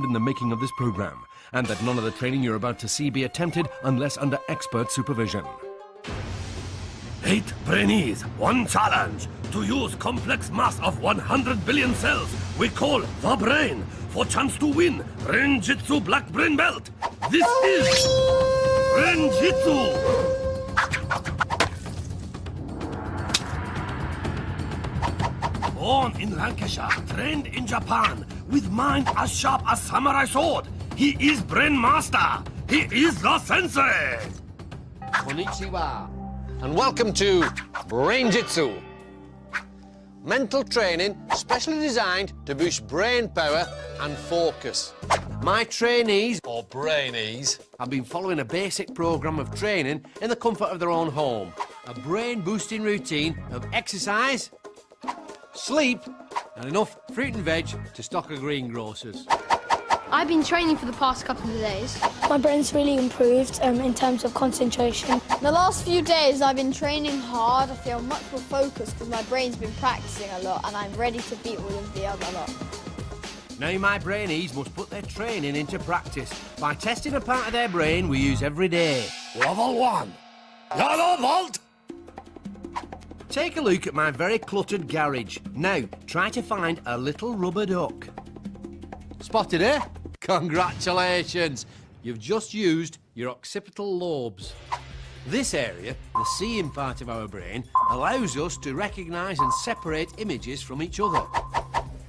in the making of this program, and that none of the training you're about to see be attempted unless under expert supervision. 8 Brainees, 1 challenge. To use complex mass of 100 billion cells we call the brain for chance to win Brain-Jitsu Black Brain Belt. This is Brain-Jitsu. Born in Lancashire, trained in Japan, with mind as sharp as samurai sword. He is Brain Master. He is the sensei. Konnichiwa, and welcome to Brain-Jitsu. Mental training specially designed to boost brain power and focus. My trainees, or Brainees, have been following a basic programme of training in the comfort of their own home. A brain-boosting routine of exercise, sleep, and enough fruit and veg to stock a greengrocers. I've been training for the past couple of days. My brain's really improved in terms of concentration. The last few days I've been training hard. I feel much more focused because my brain's been practicing a lot and I'm ready to beat all of the other lot. Now my Brainees must put their training into practice by testing a part of their brain we use every day. Level 1. Yellow Vault. Take a look at my very cluttered garage. Now, try to find a little rubber duck. Spotted it? Congratulations! You've just used your occipital lobes. This area, the seeing part of our brain, allows us to recognise and separate images from each other.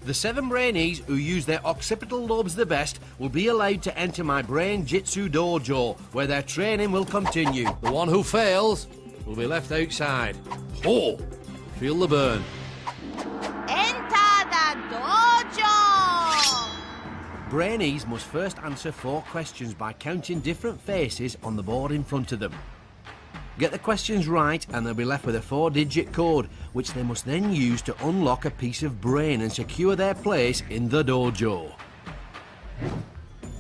The 7 Brainees who use their occipital lobes the best will be allowed to enter my Brain-Jitsu dojo, where their training will continue. The one who fails will be left outside. Oh, feel the burn. Enter the dojo! Brainees must first answer 4 questions by counting different faces on the board in front of them. Get the questions right and they'll be left with a 4-digit code, which they must then use to unlock a piece of brain and secure their place in the dojo.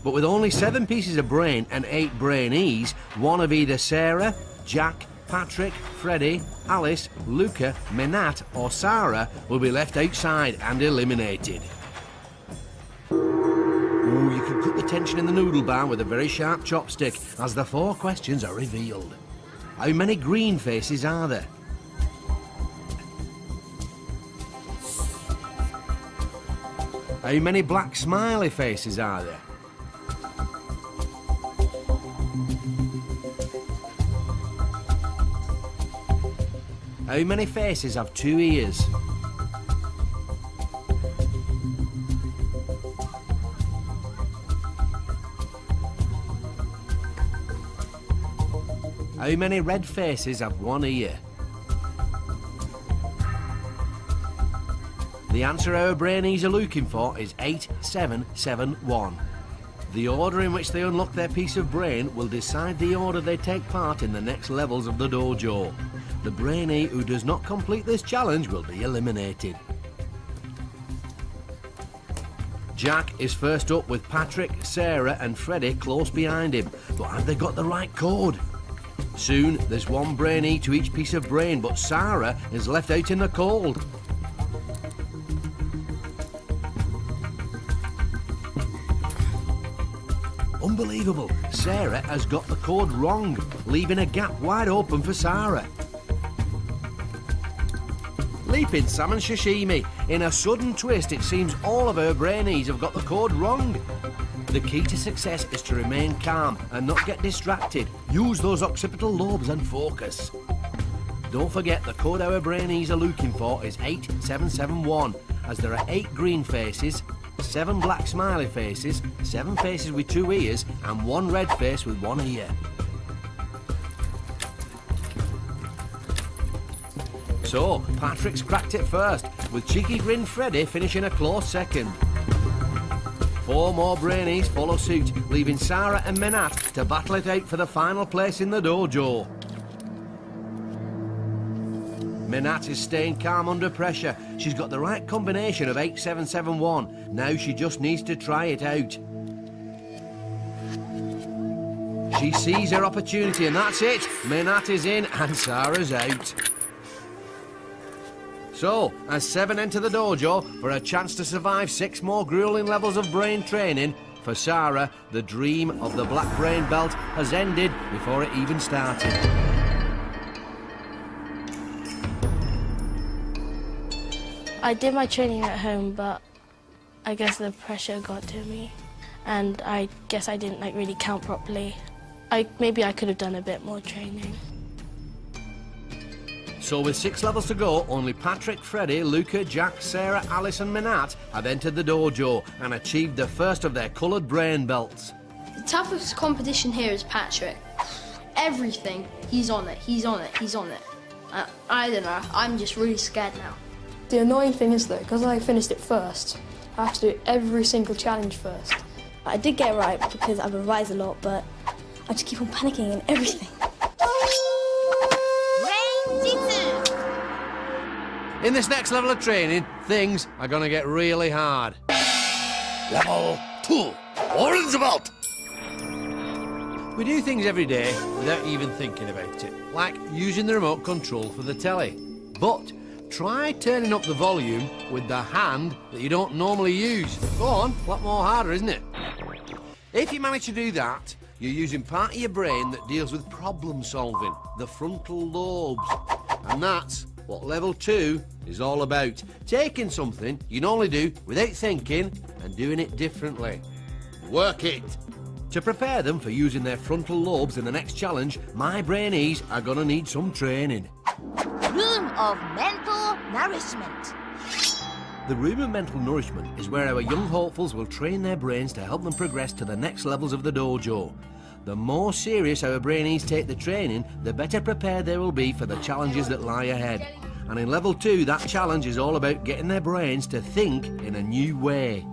But with only 7 pieces of brain and 8 Brainees, one of either Sara, Jack, Patrick, Freddie, Alice, Luca, Mennat or Sara will be left outside and eliminated. Ooh, you can cut the tension in the noodle bar with a very sharp chopstick as the 4 questions are revealed. How many green faces are there? How many black smiley faces are there? How many faces have 2 ears? How many red faces have 1 ear? The answer our Brainees are looking for is 8771. The order in which they unlock their piece of brain will decide the order they take part in the next levels of the dojo. The Brainee who does not complete this challenge will be eliminated. Jack is first up with Patrick, Sara and Freddie close behind him. But have they got the right code? Soon there's 1 Brainee to each piece of brain, but Sara is left out in the cold. Unbelievable, Sara has got the code wrong, leaving a gap wide open for Sara. Leaping salmon sashimi. In a sudden twist, it seems all of her Brainees have got the code wrong. The key to success is to remain calm and not get distracted. Use those occipital lobes and focus. Don't forget the code our Brainees are looking for is 8771, as there are 8 green faces, 7 black smiley faces, 7 faces with 2 ears, and 1 red face with 1 ear. So, Patrick's cracked it first, with cheeky grin Freddie finishing a close second. 4 more Brainees follow suit, leaving Sara and Mennat to battle it out for the final place in the dojo. Mennat is staying calm under pressure. She's got the right combination of 8771. Now she just needs to try it out. She sees her opportunity and that's it. Mennat is in and Sara's out. So, as 7 enter the dojo for a chance to survive 6 more grueling levels of brain training, For Sara, the dream of the black brain belt has ended before it even started. I did my training at home, but I guess the pressure got to me, and I guess I didn't really count properly. Maybe I could have done a bit more training. So with 6 levels to go, only Patrick, Freddie, Luca, Jack, Sara, Alice and Mennat have entered the dojo and achieved the first of their coloured brain belts. The toughest competition here is Patrick. Everything, he's on it, he's on it, he's on it. I don't know, I'm just really scared now. The annoying thing is though, because I finished it first, I have to do every single challenge first. I did get it right because I revised a lot, but I just keep on panicking and everything. Brain-Jitsu! In this next level of training, things are going to get really hard. Level 2, orange belt. We do things every day without even thinking about it, like using the remote control for the telly. But try turning up the volume with the hand that you don't normally use. Go on, a lot more harder, isn't it? If you manage to do that, you're using part of your brain that deals with problem solving, the frontal lobes. And that's what level 2 is all about. Taking something you normally do without thinking and doing it differently. Work it. To prepare them for using their frontal lobes in the next challenge, my Brainees are gonna need some training. Room of mental nourishment. The room of mental nourishment is where our young hopefuls will train their brains to help them progress to the next levels of the dojo. The more serious our Brainees take the training, the better prepared they will be for the challenges that lie ahead. And in level 2, that challenge is all about getting their brains to think in a new way.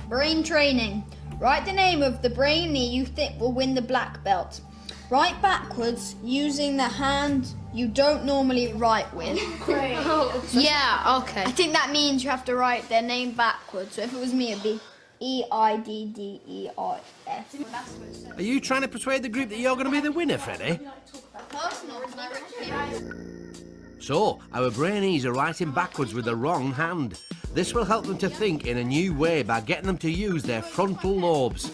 Brain training. Write the name of the brainee you think will win the black belt. Write backwards using the hand you don't normally write with. Yeah, okay. I think that means you have to write their name backwards. So if it was me, it'd be E-I-D-D-E-R-S. Are you trying to persuade the group that you're going to be the winner, Freddie? Personal, So, our Brainees are writing backwards with the wrong hand. This will help them to think in a new way by getting them to use their frontal lobes.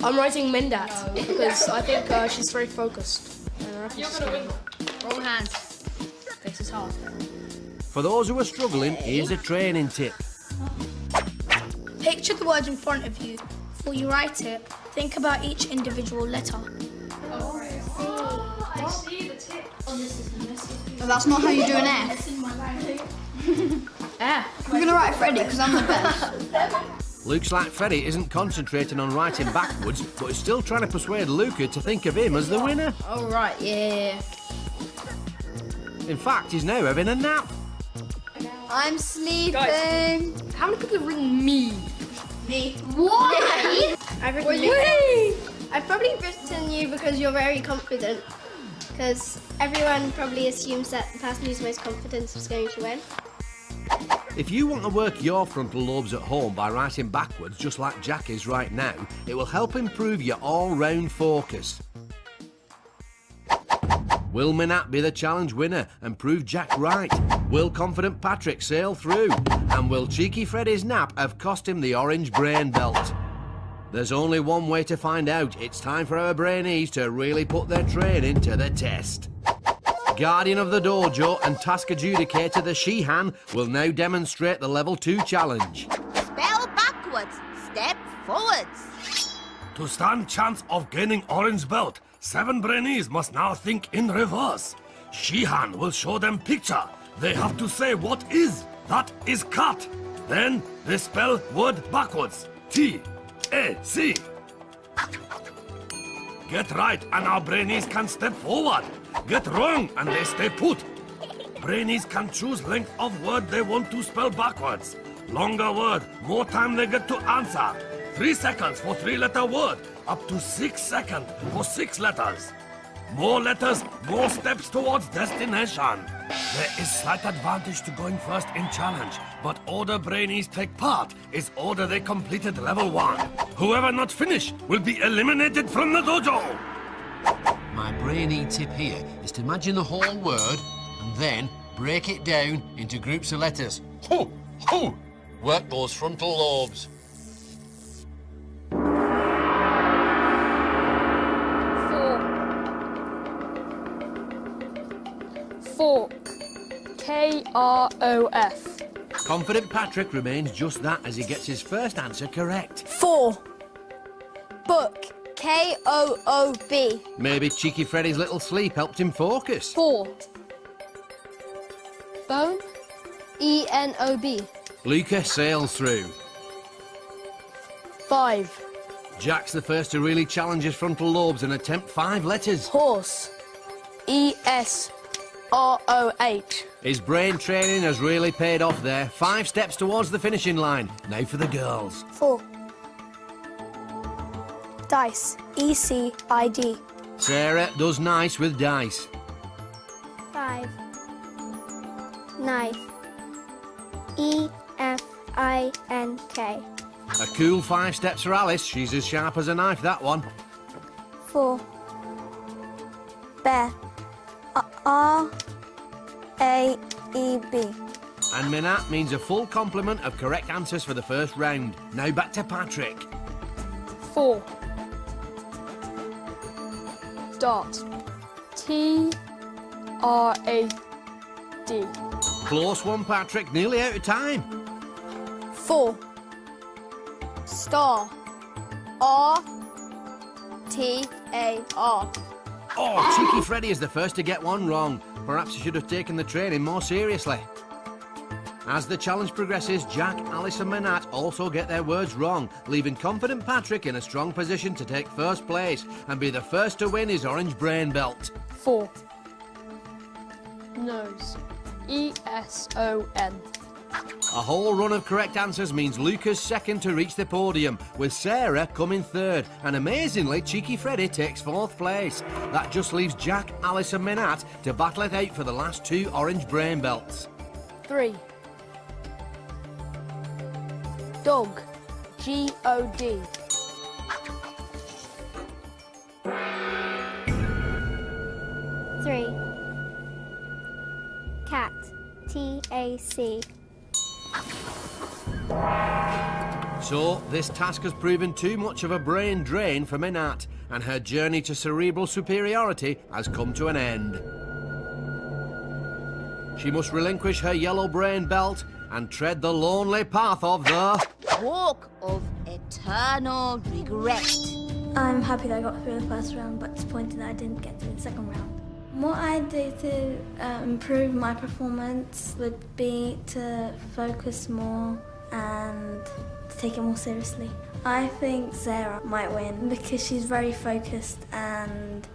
I'm writing Mennat because I think she's very focused. Wrong hand. This is hard. For those who are struggling, here's a training tip. Picture the words in front of you. Before you write it, think about each individual letter. Well, that's not how you do an F. I'm gonna write Freddie because I'm the best. Looks like Freddie isn't concentrating on writing backwards, but is still trying to persuade Luca to think of him as the winner. All right, yeah. In fact, he's now having a nap. I'm sleeping. Guys, how many people have written me? Me. Why? I've probably written you because you're very confident. Because everyone probably assumes that the person who's most confident is going to win. If you want to work your frontal lobes at home by writing backwards, just like Jack is right now, it will help improve your all-round focus. Will Mennat be the challenge winner and prove Jack right? Will confident Patrick sail through? And will cheeky Freddie's nap have cost him the orange brain belt? There's only one way to find out. It's time for our Brainees to really put their training to the test. Guardian of the dojo and task adjudicator the Shihan will now demonstrate the level 2 challenge. Spell backwards. Step forwards. To stand chance of gaining orange belt, 7 Brainees must now think in reverse. Shihan will show them picture. They have to say what is. That is cut. Then they spell word backwards. T-A-C. Get right and our Brainees can step forward. Get wrong and they stay put. Brainees can choose length of word they want to spell backwards. Longer word, more time they get to answer. 3 seconds for 3-letter word, up to 6 seconds for 6 letters. More letters, more steps towards destination. There is slight advantage to going first in challenge, but order Brainees take part is order they completed level 1. Whoever not finish will be eliminated from the dojo. My Brainee tip here is to imagine the whole word and then break it down into groups of letters. Ho, ho, Work those frontal lobes. 4. K-R-O-F. Confident Patrick remains just that as he gets his first answer correct. 4. Book. K-O-O-B. Maybe cheeky Freddie's little sleep helped him focus. 4. Bone. E-N-O-B. Luca sails through. 5. Jack's the first to really challenge his frontal lobes and attempt 5 letters. Horse. E-S-R-O-H. His brain training has really paid off there. 5 steps towards the finishing line. Now for the girls. 4. Dice. E-C-I-D. Sarah does nice with dice. 5. Knife. E-F-I-N-K. A cool 5 steps for Alice. She's as sharp as a knife, that one. 4. Bear. R-A-E-B. And Mennat means a full complement of correct answers for the first round. Now back to Patrick. 4. Dart. T-R-A-D. Close one, Patrick. Nearly out of time. 4. Star. R-T-A-R. Oh, cheeky Freddie is the first to get one wrong. Perhaps he should have taken the training more seriously. As the challenge progresses, Jack, Alice and Mennat also get their words wrong, leaving confident Patrick in a strong position to take first place and be the first to win his orange brain belt. 4. Nose. E-S-O-N. A whole run of correct answers means Luca's second to reach the podium, with Sara coming third, and amazingly, cheeky Freddie takes 4th place. That just leaves Jack, Alice and Mennat to battle it out for the last 2 orange brain belts. 3. Dog. G-O-D. 3. Cat. T-A-C. So, this task has proven too much of a brain drain for Mennat, and her journey to cerebral superiority has come to an end. She must relinquish her yellow brain belt and tread the lonely path of the... Walk of eternal regret. I'm happy that I got through the first round, but disappointed that I didn't get through the second round. What I do to improve my performance would be to focus more and to take it more seriously. I think Sara might win because she's very focused and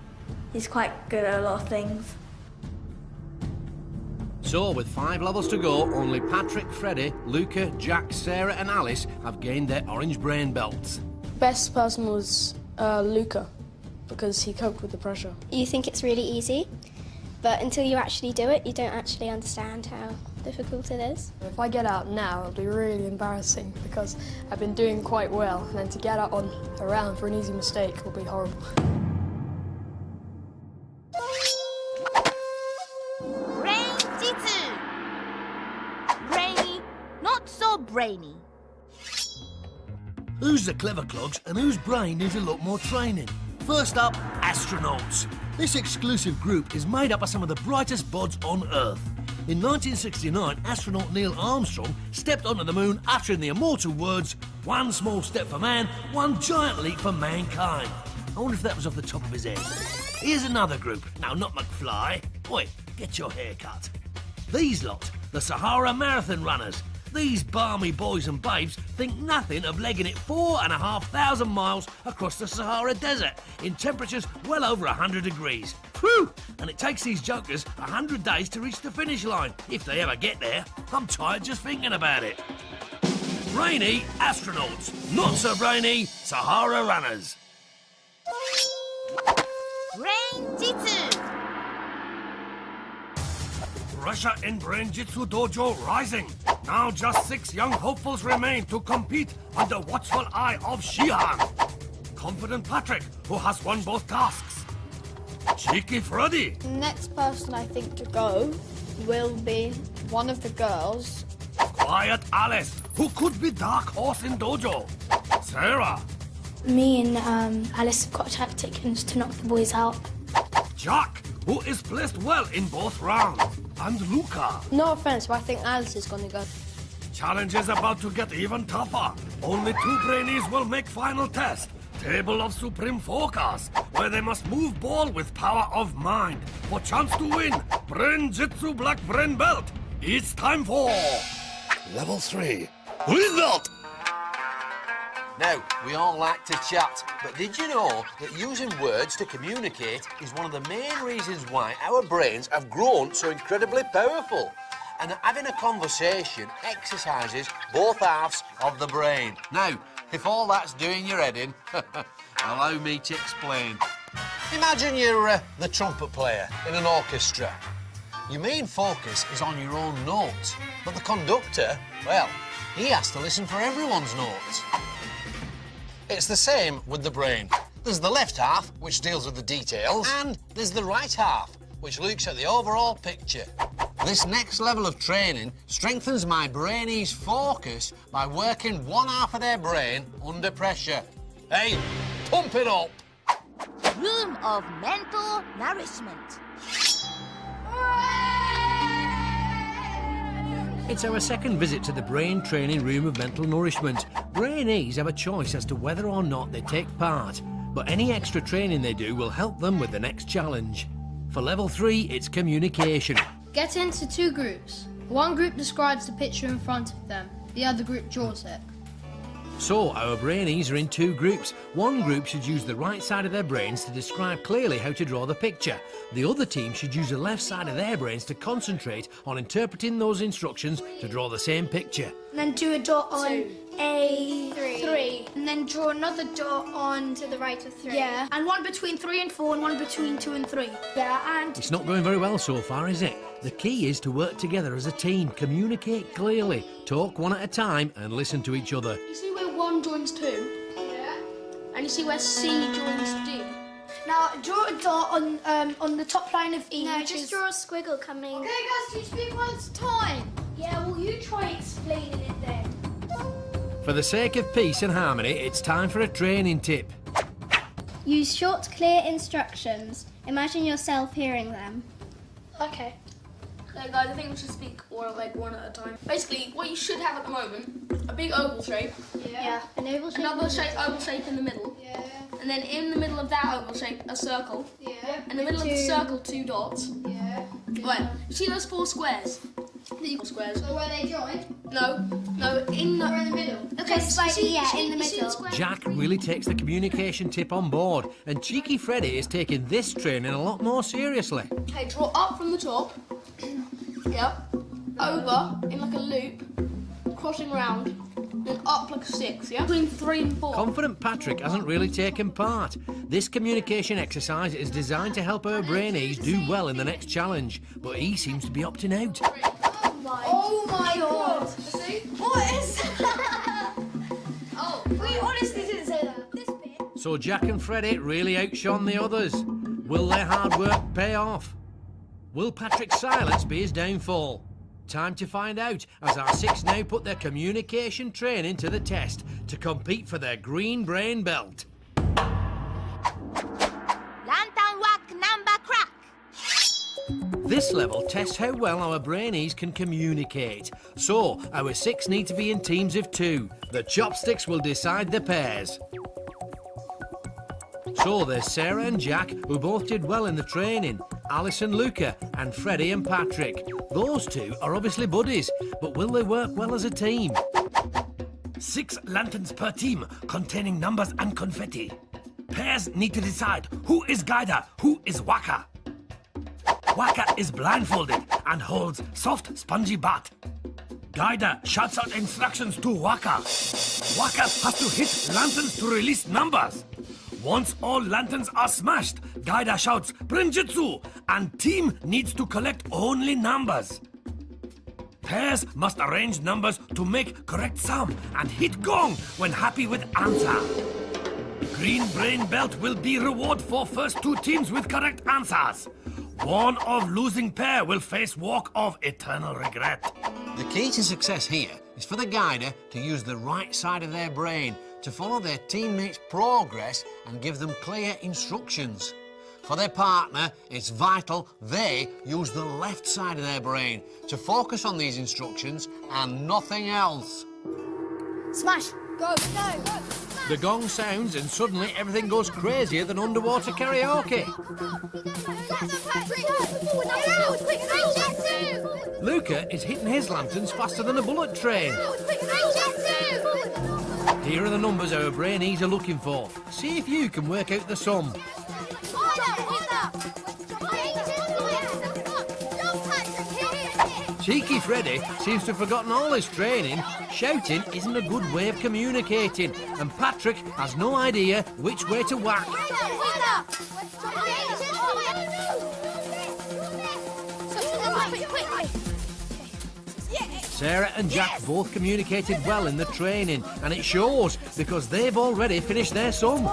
she's quite good at a lot of things. So, with 5 levels to go, only Patrick, Freddie, Luca, Jack, Sara and Alice have gained their orange brain belts. Best person was Luca, because he coped with the pressure. You think it's really easy, but until you actually do it, you don't actually understand how difficult it is. If I get out now, it'll be really embarrassing because I've been doing quite well, and then to get out on a round for an easy mistake will be horrible. Brain-Jitsu. Brainy, not so brainy. Who's the clever clogs and whose brain needs a lot more training? First up, astronauts. This exclusive group is made up of some of the brightest buds on Earth. In 1969, astronaut Neil Armstrong stepped onto the moon uttering the immortal words, "One small step for man, one giant leap for mankind." I wonder if that was off the top of his head. Here's another group. No, not McFly. Oi, get your hair cut. These lot, the Sahara Marathon runners. These balmy boys and babes think nothing of legging it 4,500 miles across the Sahara Desert in temperatures well over 100 degrees. Phew! And it takes these jokers 100 days to reach the finish line, if they ever get there. I'm tired just thinking about it. Brainy astronauts, not so brainy Sahara runners. Brain-Jitsu. Pressure in Brain-Jitsu Dojo rising. Now just 6 young hopefuls remain to compete under watchful eye of Shihan. Confident Patrick, who has won both tasks. Cheeky Freddie. The next person I think to go will be one of the girls. Quiet Alice, Who could be dark horse in dojo? Sara. Me and Alice have got a tactic and it's to knock the boys out. Jack, who is placed well in both rounds. And Luca. No offense, but I think Alice is gonna go. Challenge is about to get even tougher. Only 2 Brainees will make final test. Table of Supreme Focus, where they must move ball with power of mind. For chance to win, Brain-Jitsu Black Brain Belt. It's time for... Level 3. Green Belt! Now, we all like to chat, but did you know that using words to communicate is one of the main reasons why our brains have grown so incredibly powerful? And that having a conversation exercises both halves of the brain. Now, if all that's doing your head in, allow me to explain. Imagine you're the trumpet player in an orchestra. Your main focus is on your own notes, but the conductor, well, he has to listen for everyone's notes. It's the same with the brain. There's the left half, which deals with the details, and there's the right half, which looks at the overall picture. This next level of training strengthens my Brainees' focus by working one half of their brain under pressure. Hey, pump it up! Room of mental nourishment. It's our second visit to the brain training room of mental nourishment. Brainees have a choice as to whether or not they take part, but any extra training they do will help them with the next challenge. For level 3, it's communication. Get into 2 groups. One group describes the picture in front of them. The other group draws it. So, our Brainees are in 2 groups. One group should use the right side of their brains to describe clearly how to draw the picture. The other team should use the left side of their brains to concentrate on interpreting those instructions to draw the same picture. And then do a dot on Three. A3. And then draw another dot on... To the right of 3. Yeah. And one between 3 and 4 and one between 2 and 3. Yeah, and... It's not going very well so far, is it? The key is to work together as a team, communicate clearly, talk one at a time and listen to each other. You see where 1 joins 2? Yeah. And you see where C joins D? Now, draw a dot on the top line of E. No, which just is... draw a squiggle coming. Okay, guys, can you speak one at a time? Yeah, well, you try explaining it then. For the sake of peace and harmony, it's time for a training tip. Use short, clear instructions. Imagine yourself hearing them. Okay. Okay, guys, I think we should speak one at a time. Basically, what you should have at the moment, a big oval shape. Yeah. An oval shape. Another oval shape in the middle. Yeah. And then in the middle of that oval shape, a circle. Yeah. In the middle of the circle, 2 dots. Yeah. Right, you see those 4 squares? The equal squares. So where they join? No, in the... Or in the middle? Okay, Just like, in the you see middle. square? Jack really takes the communication tip on board, and cheeky Freddie is taking this training a lot more seriously. Okay, draw up from the top. Yep. Over in like a loop, crossing round, then up like a 6, yeah? Between 3 and 4. Confident Patrick hasn't really taken part. This communication exercise is designed to help our Brainees do well in the next challenge, but he seems to be opting out. Oh my god! What is that? Oh. We honestly didn't say that. This bit. So Jack and Freddie really outshone the others. Will their hard work pay off? Will Patrick's silence be his downfall? Time to find out, as our 6 now put their communication training to the test to compete for their green brain belt. Lantern whack number crack. This level tests how well our Brainees can communicate. So, our 6 need to be in teams of 2. The chopsticks will decide the pairs. So there's Sara and Jack, who both did well in the training. Alice and Luca, and Freddie and Patrick. Those 2 are obviously buddies, but will they work well as a team? 6 lanterns per team, containing numbers and confetti. Pairs need to decide who is guider, who is whacker. Whacker is blindfolded and holds soft, spongy bat. Guider shouts out instructions to whacker. Whacker has to hit lanterns to release numbers. Once all lanterns are smashed, Guider shouts Brain-Jitsu, and team needs to collect only numbers. Pairs must arrange numbers to make correct sum and hit gong when happy with answer. Green Brain Belt will be reward for first 2 teams with correct answers. One of losing pair will face walk of eternal regret. The key to success here is for the guider to use the right side of their brain to follow their teammates' progress and give them clear instructions. For their partner, it's vital they use the left side of their brain to focus on these instructions and nothing else. Smash! Go! Go! Go! The gong sounds and suddenly everything goes crazier than underwater karaoke. Luca is hitting his lanterns faster than a bullet train. Here are the numbers our Brainees are looking for. See if you can work out the sum. Cheeky Freddie seems to have forgotten all his training. Shouting isn't a good way of communicating, and Patrick has no idea which way to whack. Sara and Jack both communicated well in the training, and it shows because they've already finished their sum.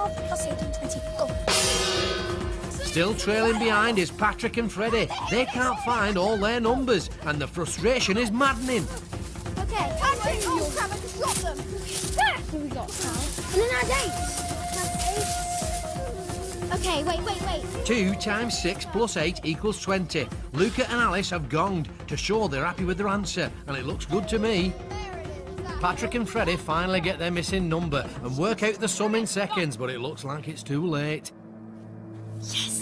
Still trailing behind is Patrick and Freddie. They can't find all their numbers, and the frustration is maddening. Okay, Patrick! Oh crap, I just dropped them! Here we got 5. And then add 8. Okay, wait. 2 times 6 plus 8 equals 20. Luca and Alice have gonged to show they're happy with their answer, and it looks good to me. Patrick and Freddie finally get their missing number and work out the sum in seconds, but it looks like it's too late. Yes!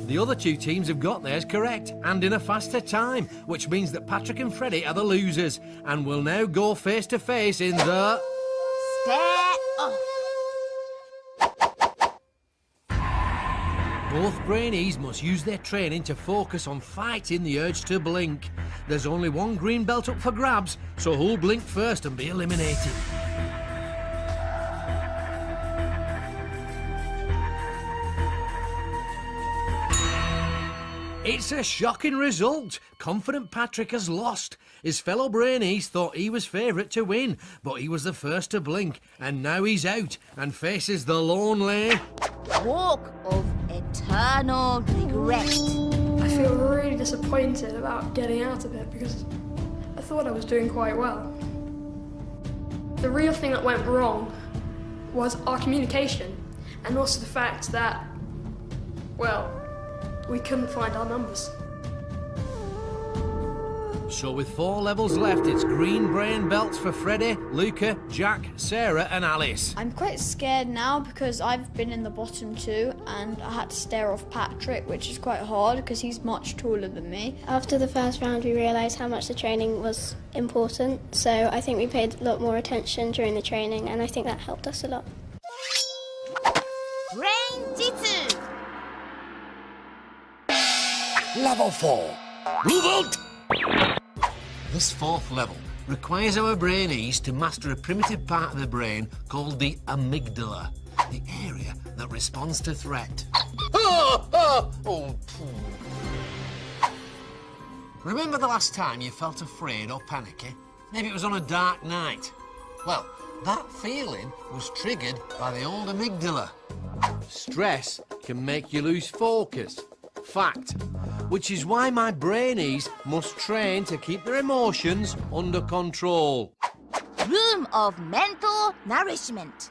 The other 2 teams have got theirs correct, and in a faster time, which means that Patrick and Freddie are the losers, and will now go face to face in the... Stare off. Both Brainees must use their training to focus on fighting the urge to blink. There's only one green belt up for grabs, so who'll blink first and be eliminated? It's a shocking result. Confident Patrick has lost. His fellow Brainees thought he was favourite to win, but he was the first to blink, and now he's out and faces the lonely... Walk of eternal regret. I feel really disappointed about getting out of it because I thought I was doing quite well. The real thing that went wrong was our communication, and also the fact that, well, we couldn't find our numbers. So with 4 levels left, it's green brain belts for Freddie, Luca, Jack, Sara and Alice. I'm quite scared now because I've been in the bottom 2 and I had to stare off Patrick, which is quite hard because he's much taller than me. After the first round, we realised how much the training was important, so I think we paid a lot more attention during the training, and I think that helped us a lot. Brain-Jitsu. Level 4. Revolt! This 4th level requires our Brainees to master a primitive part of the brain called the amygdala, the area that responds to threat. Remember the last time you felt afraid or panicky? Maybe it was on a dark night. Well, that feeling was triggered by the old amygdala. Stress can make you lose focus. Fact. Which is why my Brainees must train to keep their emotions under control. Room of mental nourishment.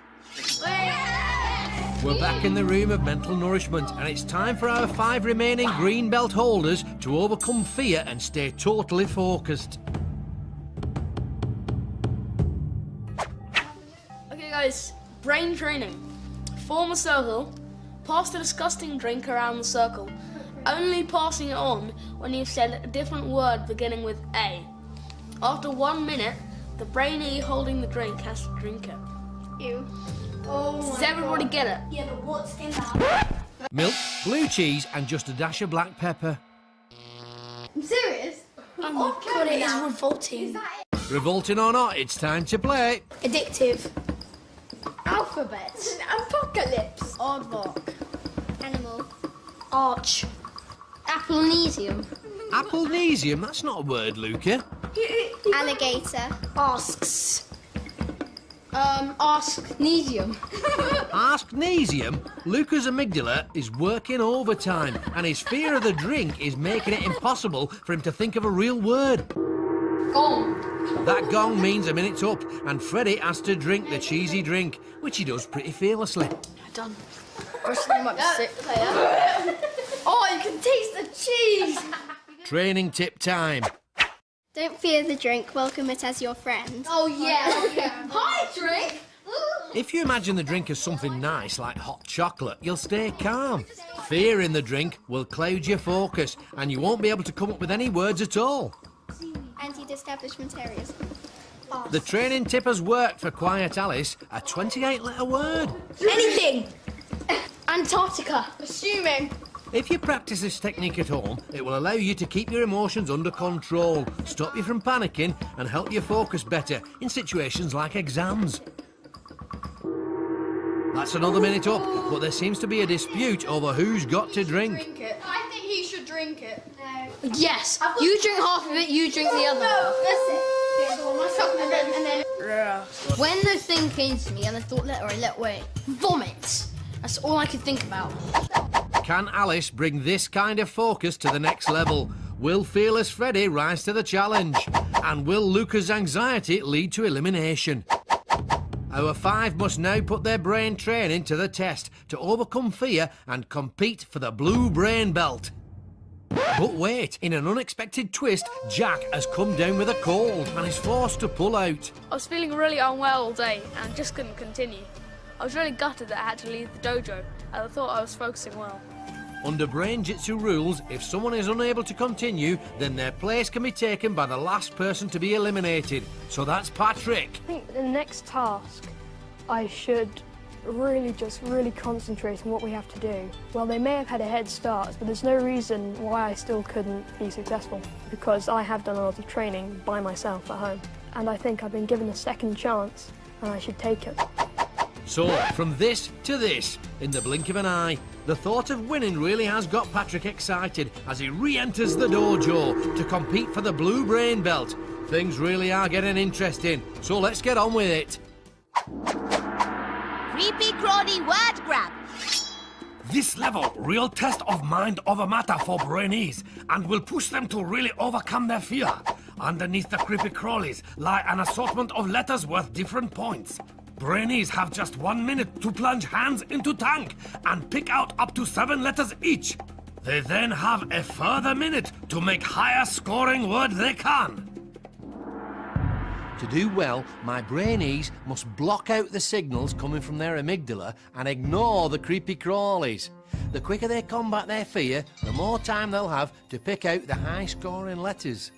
We're back in the room of mental nourishment, and it's time for our 5 remaining green belt holders to overcome fear and stay totally focused. Okay guys, brain training. Form a circle, pass the disgusting drink around the circle, only passing it on when you've said a different word beginning with A. After 1 minute, the Brainee holding the drink has to drink it. Ew. Does everybody get it? Yeah, but what's in that? Milk, blue cheese and just a dash of black pepper. I'm serious? Oh my god, it is revolting. Revolting or not, it's time to play. Addictive. Alphabet. Apocalypse. Aardvark. Animal. Arch. Applenesium. Applenesium? That's not a word, Luca. Alligator. Asks. Asknesium. Asknesium? Luca's amygdala is working overtime, and his fear of the drink is making it impossible for him to think of a real word. Gong. That gong means a minute's up, and Freddie has to drink the cheesy drink, which he does pretty fearlessly. Done. Might be sick. Oh, you can taste the cheese! Training tip time. Don't fear the drink, welcome it as your friend. Oh yeah. Hi, drink! If you imagine the drink as something nice like hot chocolate, you'll stay calm. Fear in the drink will cloud your focus, and you won't be able to come up with any words at all. Anti-establishment areas. The training tip has worked for Quiet Alice, a 28-letter word. Anything! Antarctica. Assuming. If you practice this technique at home, it will allow you to keep your emotions under control, stop you from panicking, and help you focus better in situations like exams. That's another minute up, but there seems to be a dispute over who's got to drink. Drink it. I think he should drink it. No. Yes. You drink half of it, you drink the other half. That's it. And then. When the thing came to me and I thought, wait, vomit. That's all I could think about. Can Alice bring this kind of focus to the next level? Will fearless Freddie rise to the challenge? And will Luca's anxiety lead to elimination? Our 5 must now put their brain training to the test to overcome fear and compete for the blue brain belt. But wait, in an unexpected twist, Jack has come down with a cold and is forced to pull out. I was feeling really unwell all day and just couldn't continue. I was really gutted that I had to leave the dojo, and I thought I was focusing well. Under Brain-Jitsu rules, if someone is unable to continue, then their place can be taken by the last person to be eliminated. So that's Patrick. I think the next task, I should really concentrate on what we have to do. Well, they may have had a head start, but there's no reason why I still couldn't be successful, because I have done a lot of training by myself at home. And I think I've been given a second chance, and I should take it. So, from this to this, in the blink of an eye, the thought of winning really has got Patrick excited as he re-enters the dojo to compete for the blue brain belt. Things really are getting interesting, so let's get on with it. Creepy crawly word grab. This level, real test of mind over matter for Brainees, and will push them to really overcome their fear. Underneath the creepy crawlies lie an assortment of letters worth different points. Brainees have just 1 minute to plunge hands into tank and pick out up to 7 letters each. They then have a further minute to make higher scoring word they can. To do well, my Brainees must block out the signals coming from their amygdala and ignore the creepy crawlies. The quicker they combat their fear, the more time they'll have to pick out the high-scoring letters.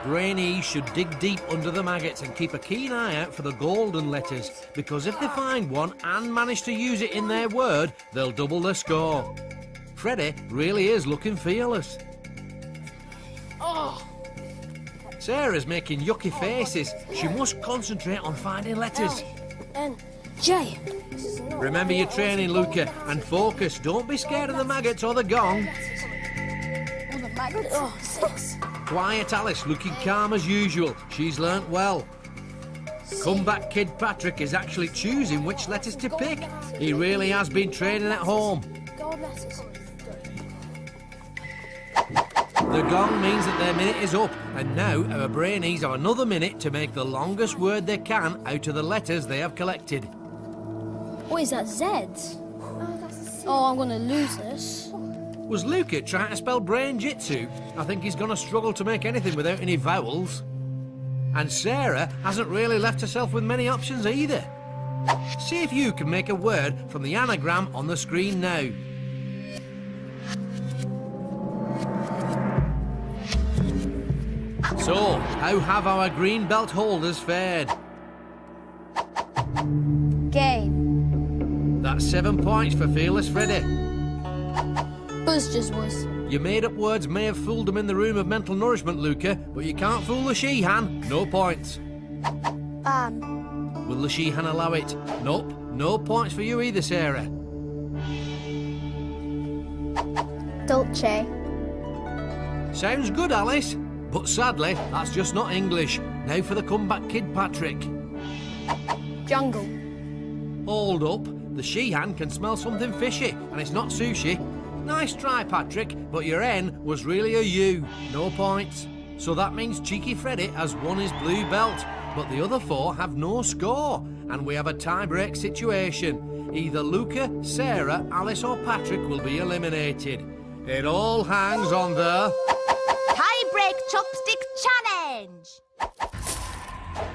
Brainees should dig deep under the maggots and keep a keen eye out for the golden letters, because if they find one and manage to use it in their word, they'll double their score. Freddie really is looking fearless. Sarah's making yucky faces. She must concentrate on finding letters. J. Remember your training, Luca, and focus. Don't be scared of the maggots or the gong. Oh, 6. Quiet Alice looking calm as usual. She's learnt well. Comeback kid Patrick is actually choosing which letters to pick. He really has been training at home. Gold letters. The gong means that their minute is up, and now our Brainees have another minute to make the longest word they can out of the letters they have collected. What is that, Z? Oh, I'm gonna lose this. Was Luca trying to spell Brain-Jitsu? I think he's gonna struggle to make anything without any vowels. And Sara hasn't really left herself with many options either. See if you can make a word from the anagram on the screen now. So, how have our green belt holders fared? Game. That's 7 points for fearless Freddie. Buzz just was. Your made-up words may have fooled them in the room of mental nourishment, Luca, but you can't fool the she-han. No points. Will the she-han allow it? Nope. No points for you either, Sara. Dolce. Sounds good, Alice. But sadly, that's just not English. Now for the comeback kid, Patrick. Jungle. Hold up. The she-han can smell something fishy, and it's not sushi. Nice try, Patrick, but your N was really a U. No points. So that means Cheeky Freddie has won his blue belt, but the other 4 have no score, and we have a tie-break situation. Either Luca, Sara, Alice or Patrick will be eliminated. It all hangs on the... Tie-break chopstick challenge!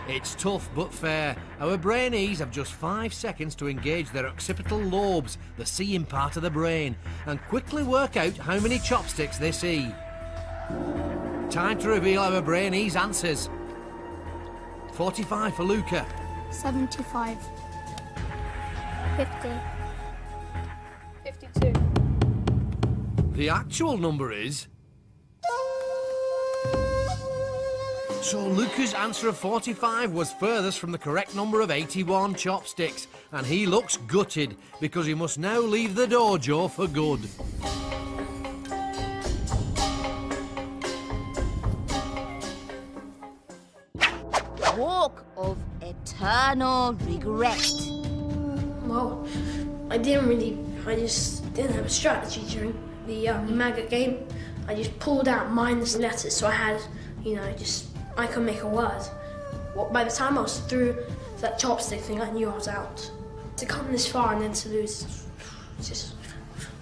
It's tough but fair. Our Brainees have just 5 seconds to engage their occipital lobes, the seeing part of the brain, and quickly work out how many chopsticks they see. Time to reveal our Brainees' answers. 45 for Luca. 75. 50. 52. The actual number is... So Luca's answer of 45 was furthest from the correct number of 81 chopsticks, and he looks gutted because he must now leave the dojo for good. Walk of eternal regret. Well, I just didn't have a strategy during the maggot game. I just pulled out mindless letters, so I had, I could make a word. Well, by the time I was through that chopstick thing, I knew I was out. To come this far and then to lose, it's just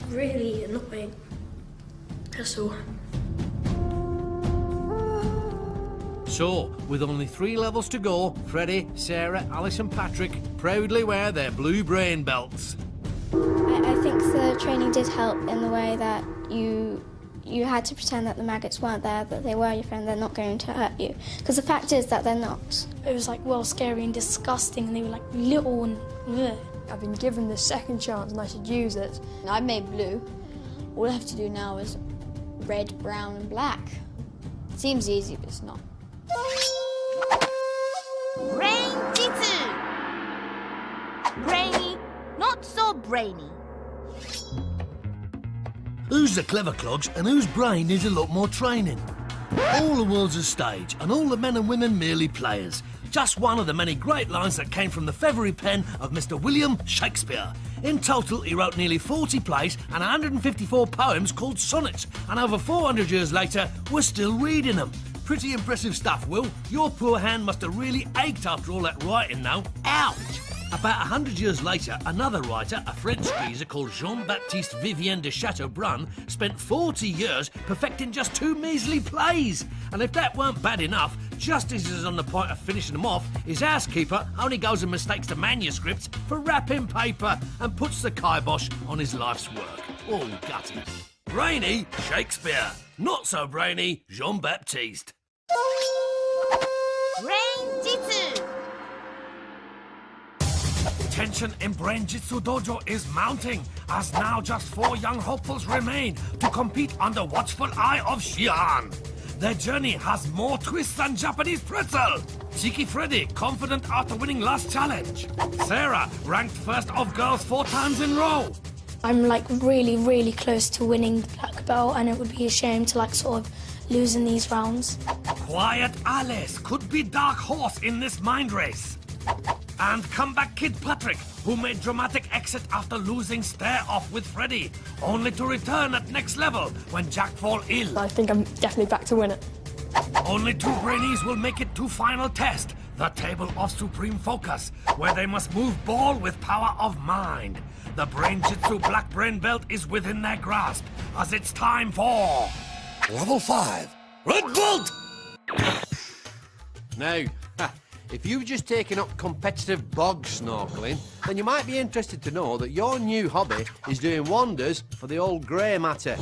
really annoying. That's all. So, with only 3 levels to go, Freddie, Sara, Alice and Patrick proudly wear their blue brain belts. I think the training did help in the way that you had to pretend that the maggots weren't there, that they were your friend, they're not going to hurt you. Because the fact is that they're not. It was scary and disgusting, and they were little and ugh. I've been given the second chance and I should use it. I made blue. All I have to do now is red, brown and black. It seems easy, but it's not. Brain-Jitsu! Brainy, not so brainy. Who's the clever clogs and whose brain needs a lot more training? All the world's a stage and all the men and women merely players. Just one of the many great lines that came from the feathery pen of Mr. William Shakespeare. In total, he wrote nearly 40 plays and 154 poems called sonnets, and over 400 years later, we're still reading them. Pretty impressive stuff, Will. Your poor hand must have really ached after all that writing now. Ouch! About 100 years later, another writer, a French geezer called Jean-Baptiste Vivien de Chateaubriand, spent 40 years perfecting just 2 measly plays. And if that weren't bad enough, just as he's on the point of finishing them off, his housekeeper only goes and mistakes the manuscripts for wrapping paper and puts the kibosh on his life's work. Oh, gutty. Brainy, Shakespeare. Not so brainy, Jean-Baptiste. Brain-Jitsu! Tension in Brain-Jitsu Dojo is mounting, as now just 4 young hopefuls remain to compete under watchful eye of Shihan. Their journey has more twists than Japanese pretzel. Cheeky Freddie, confident after winning last challenge. Sara, ranked first of girls 4 times in a row. I'm really, really close to winning the black belt, and it would be a shame to sort of lose in these rounds. Quiet Alice could be dark horse in this mind race. And comeback kid Patrick, who made dramatic exit after losing stare-off with Freddie, only to return at next level when Jack fall ill. I think I'm definitely back to win it. Only 2 Brainees will make it to final test, the table of supreme focus, where they must move ball with power of mind. The Brain-Jitsu Black Brain Belt is within their grasp, as it's time for... Level 5, Red Belt! Now, if you've just taken up competitive bog snorkeling, then you might be interested to know that your new hobby is doing wonders for the old grey matter,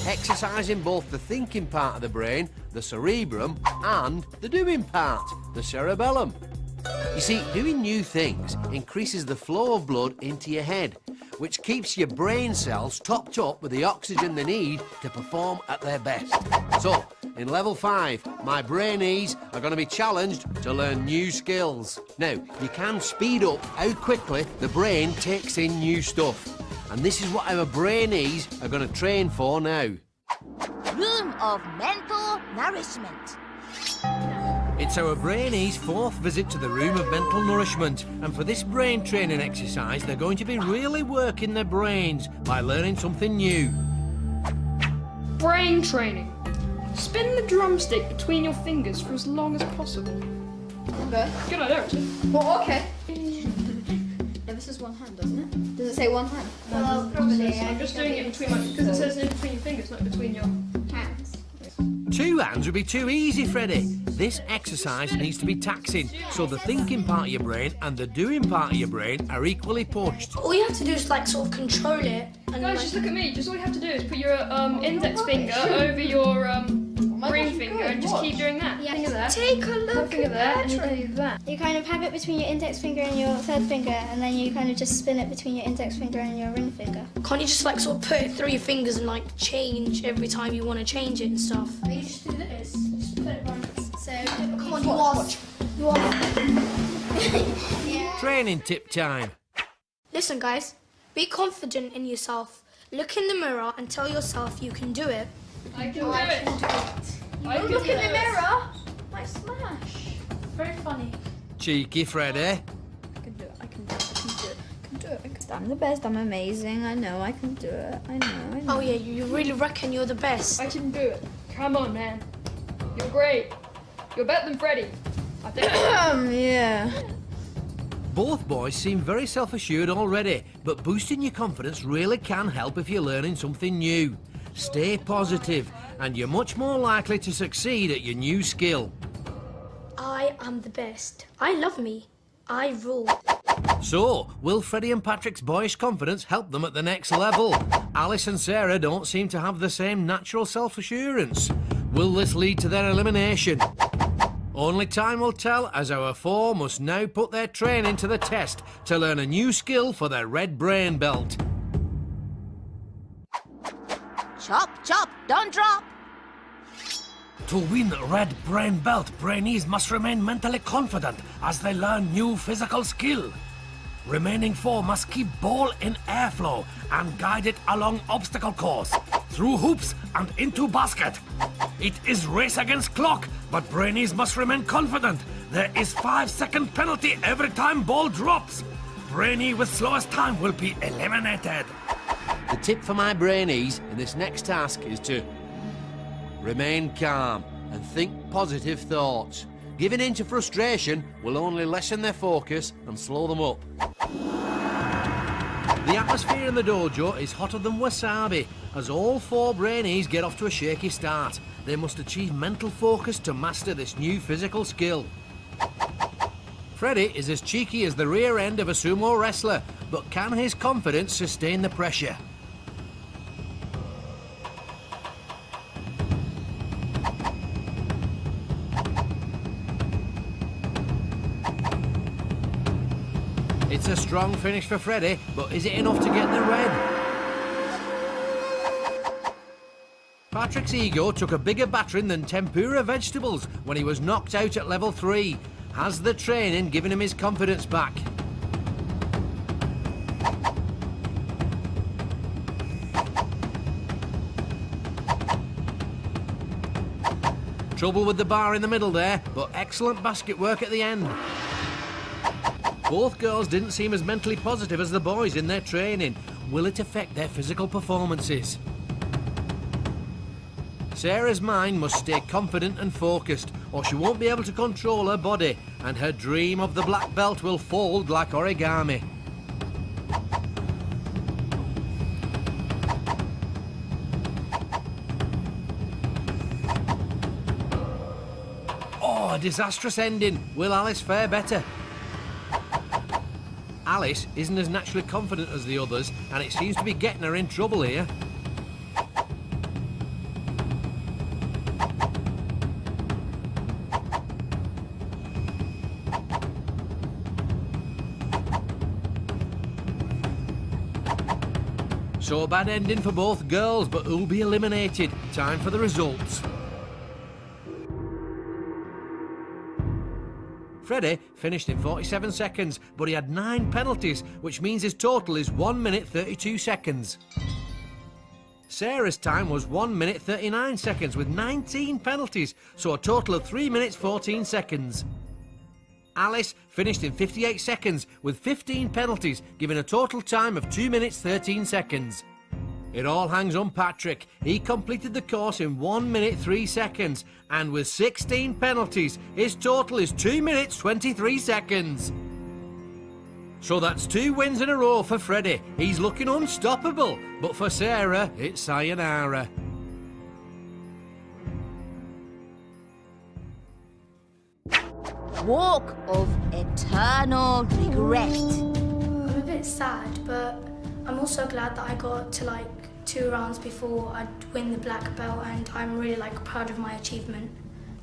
exercising both the thinking part of the brain, the cerebrum, and the doing part, the cerebellum. You see, doing new things increases the flow of blood into your head, which keeps your brain cells topped up with the oxygen they need to perform at their best. So, in level 5, my Brainees are going to be challenged to learn new skills. Now, you can speed up how quickly the brain takes in new stuff. And this is what our Brainees are going to train for now. Room of mental nourishment. It's our Brainees' 4th visit to the Room of Mental Nourishment, and for this brain training exercise, they're going to be really working their brains by learning something new. Brain training. Spin the drumstick between your fingers for as long as possible. Okay. Good idea, actually. Well, okay. Yeah, this is one hand, doesn't it? Does it say one hand? Well, probably. I'm just doing it between because it says in between your fingers, not between your Hands. 2 hands would be too easy, Freddie. This exercise needs to be taxing, so the thinking part of your brain and the doing part of your brain are equally pushed. All you have to do is like sort of control it. And guys, just look at me. Just all you have to do is put your index finger over your ring finger and just keep doing that. Yeah. Finger there. Take a look Finger at there, and that. you do that. You kind of have it between your index finger and your third finger, and then you kind of just spin it between your index finger and your ring finger. Can't you just like sort of put it through your fingers and like change every time you want to change it and stuff? You just do this. Just put it right. So Come on, you watch. You watch. Yeah. Training tip time. Listen, guys. Be confident in yourself. Look in the mirror and tell yourself you can do it. I can do it. I can Look do in the it. mirror. My smash. Very funny. Cheeky Freddie. I can do it. I can do it. I can do it. I can do it. I'm the best. I'm amazing. I know I can do it. I know. Oh yeah, you really reckon you're the best? I can do it. Come on, man. You're great. You're better than Freddie. I think. Yeah. Both boys seem very self-assured already, but boosting your confidence really can help if you're learning something new. Stay positive, and you're much more likely to succeed at your new skill. I am the best. I love me. I rule. So, will Freddie and Patrick's boyish confidence help them at the next level? Alice and Sarah don't seem to have the same natural self-assurance. Will this lead to their elimination? Only time will tell, as our 4 must now put their training to the test to learn a new skill for their red brain belt. Chop, chop, don't drop. To win red brain belt, Brainees must remain mentally confident as they learn new physical skill. Remaining 4 must keep ball in airflow and guide it along obstacle course, through hoops and into basket. It is race against clock, but Brainees must remain confident. There is 5-second penalty every time ball drops. Brainee with slowest time will be eliminated. The tip for my Brainees in this next task is to remain calm and think positive thoughts. Giving in to frustration will only lessen their focus and slow them up. The atmosphere in the dojo is hotter than wasabi, as all 4 Brainees get off to a shaky start. They must achieve mental focus to master this new physical skill. Freddie is as cheeky as the rear end of a sumo wrestler, but can his confidence sustain the pressure? It's a strong finish for Freddie, but is it enough to get the red? Patrick's ego took a bigger battering than tempura vegetables when he was knocked out at level 3. Has the training given him his confidence back? Trouble with the bar in the middle there, but excellent basket work at the end. Both girls didn't seem as mentally positive as the boys in their training. Will it affect their physical performances? Sarah's mind must stay confident and focused, or she won't be able to control her body, and her dream of the black belt will fold like origami. Oh, a disastrous ending. Will Alice fare better? Alice isn't as naturally confident as the others, and it seems to be getting her in trouble here. So a bad ending for both girls, but who'll be eliminated? Time for the results. Freddie finished in 47 seconds, but he had 9 penalties, which means his total is 1 minute 32 seconds. Sarah's time was 1 minute 39 seconds with 19 penalties, so a total of 3 minutes 14 seconds. Alice finished in 58 seconds with 15 penalties, giving a total time of 2 minutes 13 seconds. It all hangs on Patrick. He completed the course in 1 minute 3 seconds, and with 16 penalties, his total is 2 minutes 23 seconds. So that's 2 wins in a row for Freddie. He's looking unstoppable, but for Sara, it's sayonara. Walk of eternal regret. I'm a bit sad, but I'm also glad that I got to like 2 rounds before I'd win the black belt, and I'm really like proud of my achievement.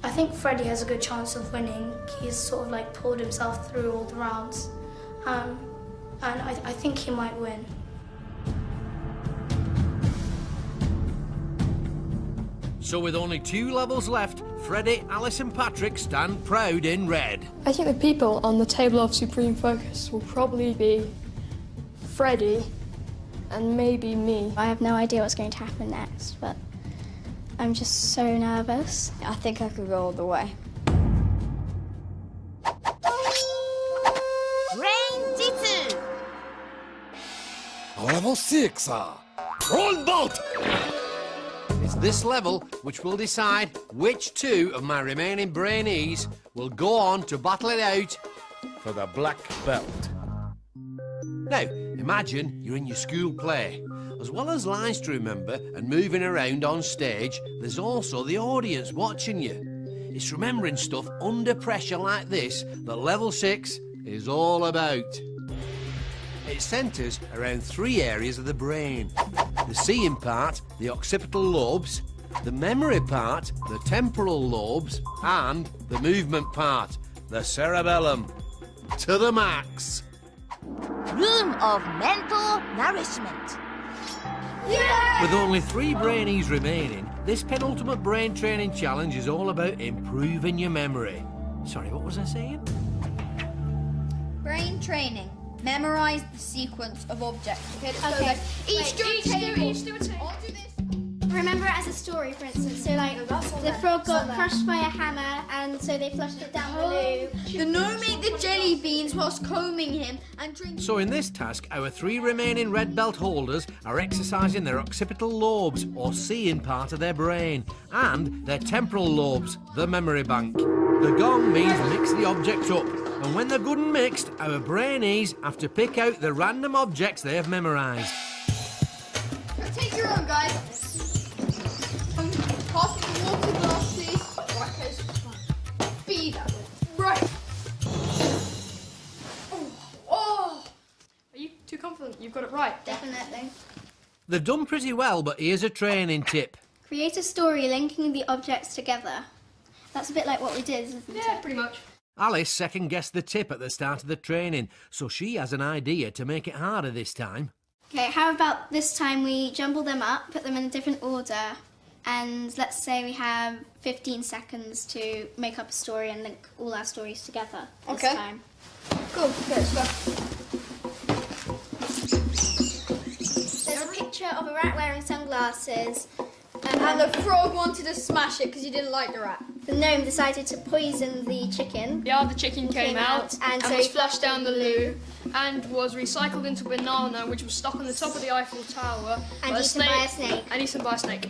I think Freddie has a good chance of winning. He's sort of like pulled himself through all the rounds, and I think he might win. So with only 2 levels left, Freddie, Alice and Patrick stand proud in red. I think the people on the table of supreme focus will probably be Freddie and maybe me. I have no idea what's going to happen next, but I'm just so nervous. I think I could go all the way. Brain-Jitsu. Level 6, roll boat! It's this level which will decide which 2 of my remaining Brainees will go on to battle it out For the black belt. Now, imagine you're in your school play. As well as lines to remember and moving around on stage, there's also the audience watching you. It's remembering stuff under pressure like this that level 6 is all about. It centres around 3 areas of the brain. The seeing part, the occipital lobes, the memory part, the temporal lobes, and the movement part, the cerebellum. To the max. Room of mental nourishment. With only 3 Brainees remaining, this penultimate brain training challenge is all about improving your memory. Sorry, what was I saying? Brain training. Memorize the sequence of objects. Okay, let's go Okay. guys. Each do a table. Each do a table. I'll do this. Remember it as a story, for instance. So, like, the frog got crushed by a hammer, and so they flushed it down the loo. The gnome ate the jelly beans whilst combing him and drinking. So in this task, our 3 remaining red belt holders are exercising their occipital lobes, or seeing part of their brain, and their temporal lobes, the memory bank. The gong means mix the objects up, and when they're good and mixed, our Brainees have to pick out the random objects they have memorised. Take your own, guys. Pass the water glass, please. Right, guys. Speed. Right. Oh! Are you too confident you've got it right? Definitely. They've done pretty well, but here's a training tip. Create a story linking the objects together. That's a bit like what we did, isn't it? Yeah, pretty much. Alice second-guessed the tip at the start of the training, so she has an idea to make it harder this time. Okay, how about this time we jumble them up, put them in a different order, and let's say we have 15 seconds to make up a story and link all our stories together this time. Cool. Okay, let's go. There's a picture of a rat wearing sunglasses. And the frog wanted to smash it because he didn't like the rat. The gnome decided to poison the chicken. Yeah, the chicken came out and so was he flushed down the loo and was recycled into a banana, which was stuck on the top of the Eiffel Tower. And eaten by a snake. And eaten by a snake.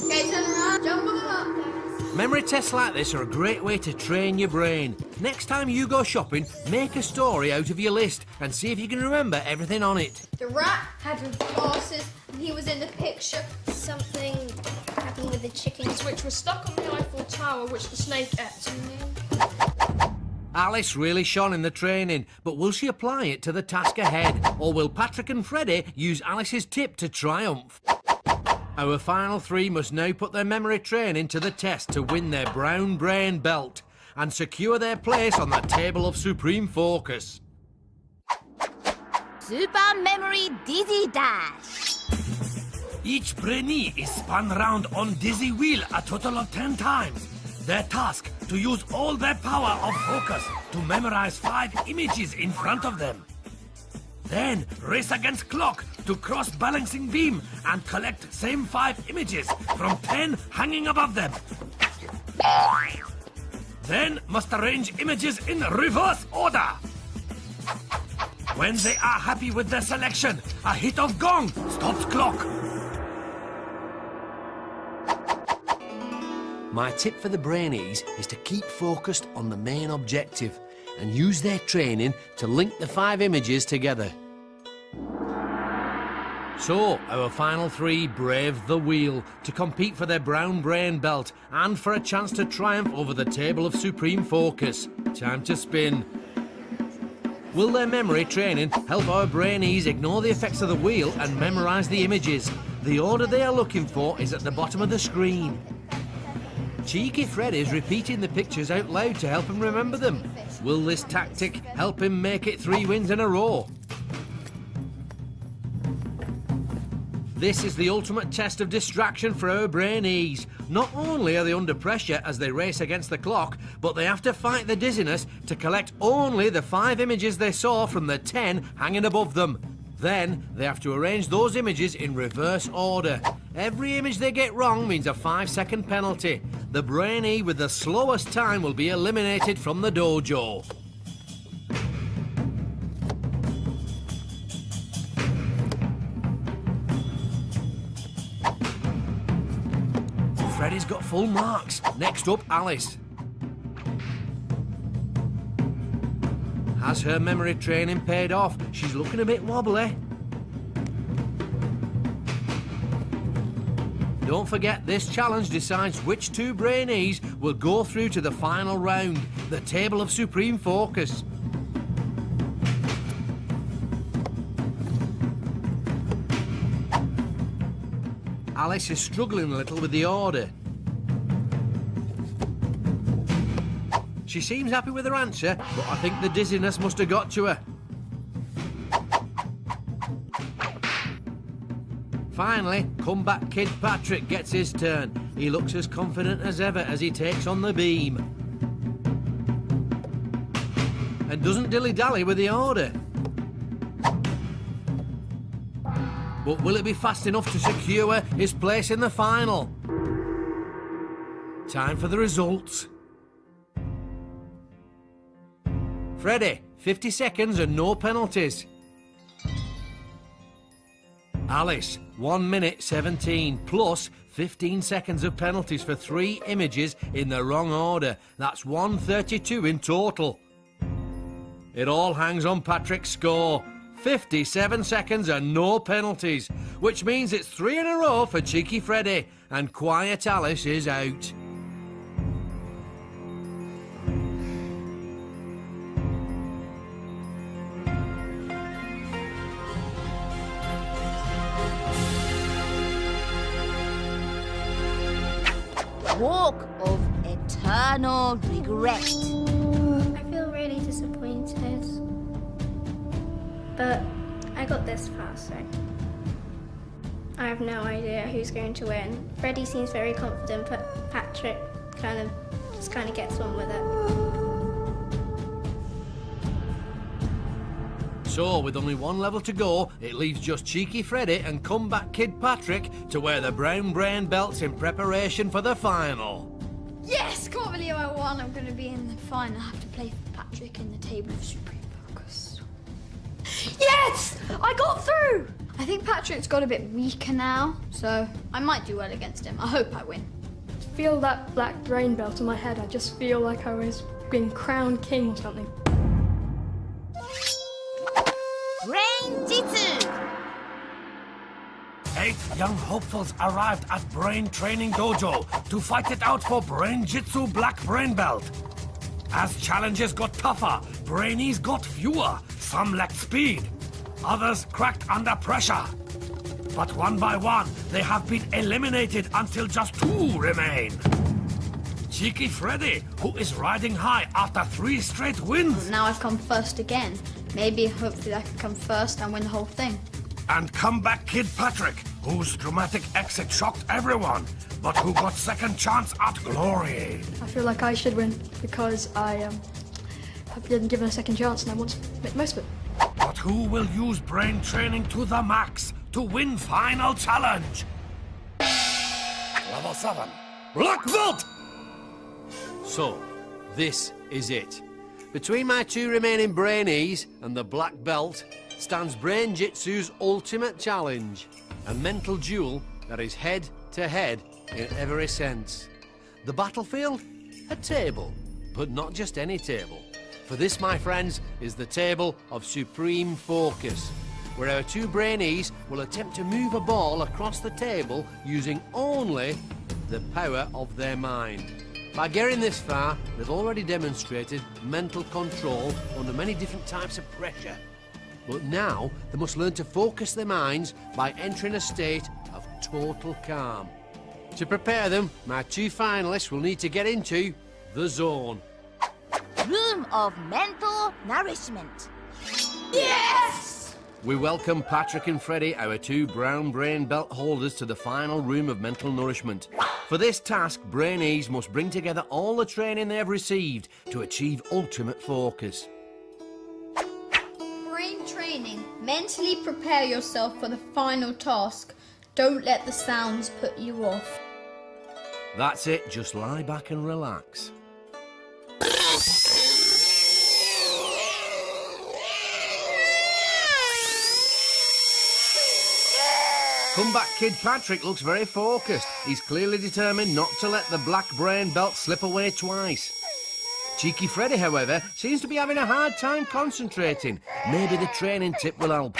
Okay, turn around, jumble them up. Memory tests like this are a great way to train your brain. Next time you go shopping, make a story out of your list and see if you can remember everything on it. The rat had glasses and he was in the picture. Something happened with the chickens. Which was stuck on the Eiffel Tower, which the snake ate. Alice really shone in the training, but will she apply it to the task ahead? Or will Patrick and Freddie use Alice's tip to triumph? Our final 3 must now put their memory training to the test to win their brown brain belt and secure their place on the table of supreme focus. Super Memory Dizzy Dash. Each Brainee is spun round on dizzy wheel a total of 10 times. Their task, to use all their power of focus to memorize 5 images in front of them. Then race against clock to cross balancing beam and collect same 5 images from 10 hanging above them. Then must arrange images in reverse order. When they are happy with their selection, a hit of gong stops clock. My tip for the Brainees is to keep focused on the main objective and use their training to link the 5 images together. So, our final 3 brave the wheel to compete for their brown brain belt and for a chance to triumph over the table of supreme focus. Time to spin. Will their memory training help our Brainees ignore the effects of the wheel and memorise the images? The order they are looking for is at the bottom of the screen. Cheeky Freddie's repeating the pictures out loud to help him remember them. Will this tactic help him make it 3 wins in a row? This is the ultimate test of distraction for our Brainees. Not only are they under pressure as they race against the clock, but they have to fight the dizziness to collect only the 5 images they saw from the 10 hanging above them. Then they have to arrange those images in reverse order. Every image they get wrong means a 5-second penalty. The Brainee with the slowest time will be eliminated from the dojo. Freddie's got full marks. Next up, Alice. Has her memory training paid off? She's looking a bit wobbly. Don't forget, this challenge decides which 2 Brainees will go through to the final round, the table of supreme focus. Alice is struggling a little with the order. She seems happy with her answer, but I think the dizziness must have got to her. Finally, comeback kid Patrick gets his turn. He looks as confident as ever as he takes on the beam. And doesn't dilly-dally with the order. But will it be fast enough to secure his place in the final? Time for the results. Freddie, 50 seconds and no penalties. Alice, 1 minute 17 plus 15 seconds of penalties for 3 images in the wrong order. That's 132 in total. It all hangs on Patrick's score. 57 seconds and no penalties, which means it's 3 in a row for Cheeky Freddie, and Quiet Alice is out. Walk of eternal regret. I feel really disappointed. But I got this far, so I have no idea who's going to win. Freddie seems very confident, but Patrick kind of gets on with it. So, with only 1 level to go, it leaves just Cheeky Freddie and comeback kid Patrick to wear the brown brain belts in preparation for the final. Yes, can't believe I won. I'm going to be in the final. I have to play for Patrick in the table of supreme focus. Yes! I got through! I think Patrick's got a bit weaker now, so I might do well against him. I hope I win. To feel that black brain belt on my head, I just feel like I was being crowned king or something. Brain-Jitsu. 8 young hopefuls arrived at Brain Training Dojo to fight it out for Brain-Jitsu Black Brain Belt. As challenges got tougher, Brainees got fewer. Some lacked speed. Others cracked under pressure. But one by one, they have been eliminated until just 2 remain. Cheeky Freddie, who is riding high after 3 straight wins. Now I've come first again. Maybe, hopefully I can come first and win the whole thing. And comeback kid Patrick, whose dramatic exit shocked everyone, but who got second chance at glory. I feel like I should win because I didn't give it a second chance and I want to make the most of it. But who will use brain training to the max to win final challenge? Level 7, Black Belt! So, this is it. Between my 2 remaining Brainees and the black belt stands Brain-Jitsu's ultimate challenge, a mental duel that is head-to-head in every sense. The battlefield? A table. But not just any table. For this, my friends, is the table of supreme focus, where our two Brainees will attempt to move a ball across the table using only the power of their mind. By getting this far, they've already demonstrated mental control under many different types of pressure. But now, they must learn to focus their minds by entering a state of total calm. To prepare them, my two finalists will need to get into the zone. Room of mental nourishment. Yes! We welcome Patrick and Freddie, our two brown brain belt holders, to the final room of mental nourishment. For this task, Brainees must bring together all the training they have received to achieve ultimate focus. Brain training. Mentally prepare yourself for the final task. Don't let the sounds put you off. That's it, just lie back and relax. Comeback Kid Patrick looks very focused. He's clearly determined not to let the black brain belt slip away twice. Cheeky Freddie, however, seems to be having a hard time concentrating. Maybe the training tip will help.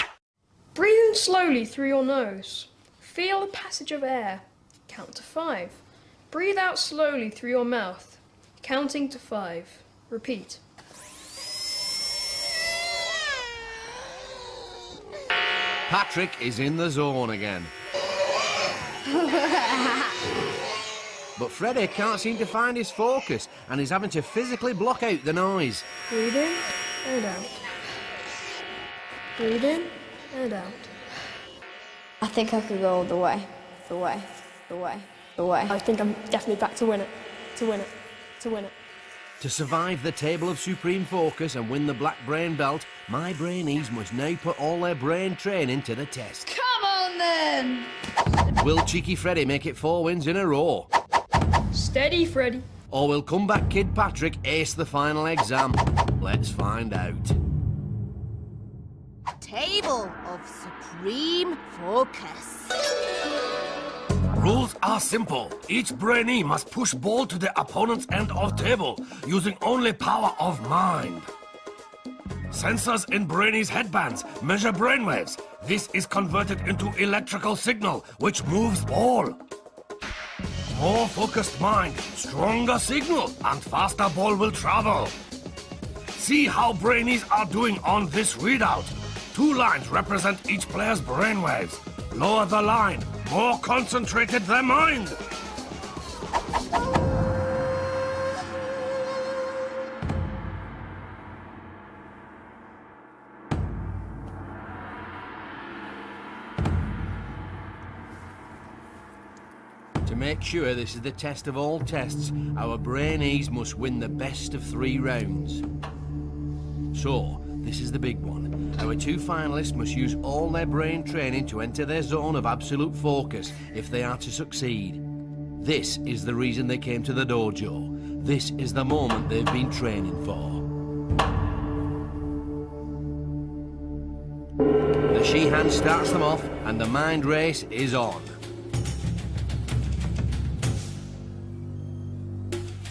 Breathe in slowly through your nose. Feel the passage of air. Count to 5. Breathe out slowly through your mouth, counting to 5. Repeat. Patrick is in the zone again. But Freddie can't seem to find his focus and is having to physically block out the noise. Breathe in and out. Breathe in and out. I think I could go all the way. The way. I think I'm definitely back to win it. To win it. To survive the table of supreme focus and win the black brain belt, my Brainees must now put all their brain training to the test. Come on then! Will Cheeky Freddie make it 4 wins in a row? Steady, Freddie. Or will Comeback Kid Patrick ace the final exam? Let's find out. Table of supreme focus. Rules are simple. Each Brainee must push ball to the opponent's end of table, using only power of mind. Sensors in Brainees' headbands measure brainwaves. This is converted into electrical signal, which moves ball. More focused mind, stronger signal, and faster ball will travel. See how Brainees are doing on this readout. 2 lines represent each player's brainwaves. Lower the line, more concentrated their mind. To make sure this is the test of all tests, our Brainees must win the best of 3 rounds. So, this is the big one. Our 2 finalists must use all their brain training to enter their zone of absolute focus if they are to succeed. This is the reason they came to the dojo. This is the moment they've been training for. The she-hand starts them off and the mind race is on.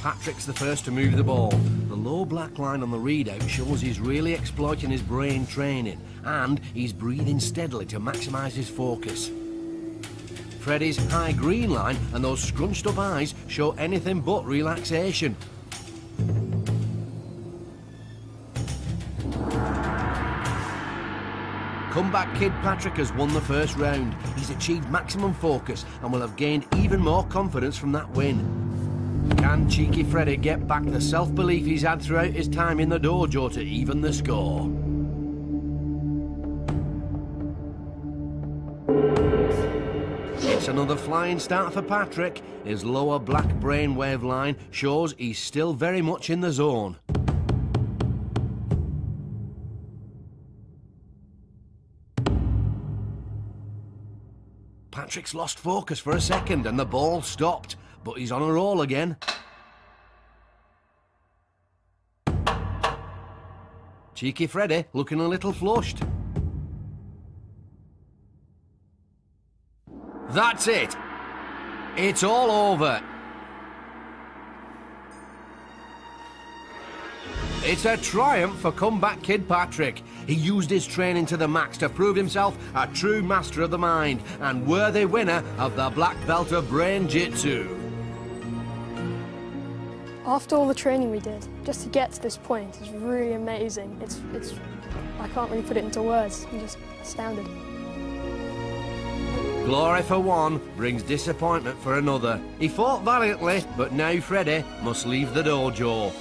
Patrick's the first to move the ball. The low black line on the readout shows he's really exploiting his brain training, and he's breathing steadily to maximise his focus. Freddie's high green line and those scrunched up eyes show anything but relaxation. Comeback Kid Patrick has won the first round. He's achieved maximum focus and will have gained even more confidence from that win. Can Cheeky Freddie get back the self-belief he's had throughout his time in the dojo to even the score? It's another flying start for Patrick. His lower black brainwave line shows he's still very much in the zone. Patrick's lost focus for a second and the ball stopped. But he's on a roll again. Cheeky Freddie looking a little flushed. That's it. It's all over. It's a triumph for comeback kid Patrick. He used his training to the max to prove himself a true master of the mind and worthy winner of the black belt of Brain-Jitsu. After all the training we did, just to get to this point is really amazing. I can't really put it into words. I'm just astounded. Glory for one brings disappointment for another. He fought valiantly, but now Freddie must leave the dojo.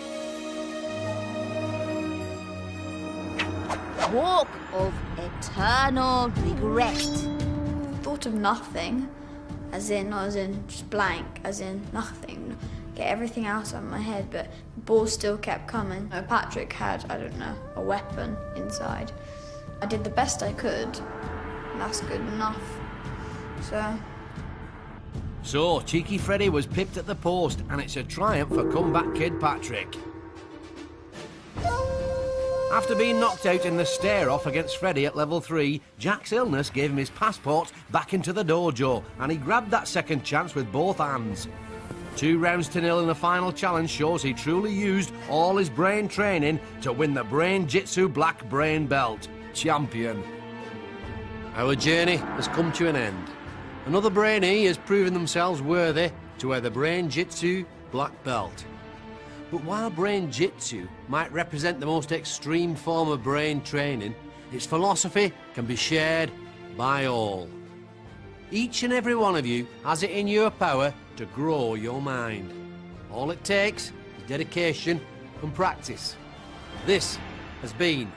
Walk of eternal regret. Thought of nothing, as in just blank, as in nothing. Get everything out of my head, but the balls still kept coming. Patrick had, I don't know, a weapon inside. I did the best I could, and that's good enough. So, cheeky Freddie was pipped at the post, and it's a triumph for comeback kid Patrick. After being knocked out in the stare-off against Freddie at level 3, Jack's illness gave him his passport back into the dojo, and he grabbed that second chance with both hands. 2 rounds to 0 in the final challenge shows he truly used all his brain training to win the Brain-Jitsu Black Brain Belt. Champion. Our journey has come to an end. Another Brainee has proven themselves worthy to wear the Brain-Jitsu Black Belt. But while Brain-Jitsu might represent the most extreme form of brain training, its philosophy can be shared by all. Each and every one of you has it in your power to grow your mind. All it takes is dedication and practice. This has been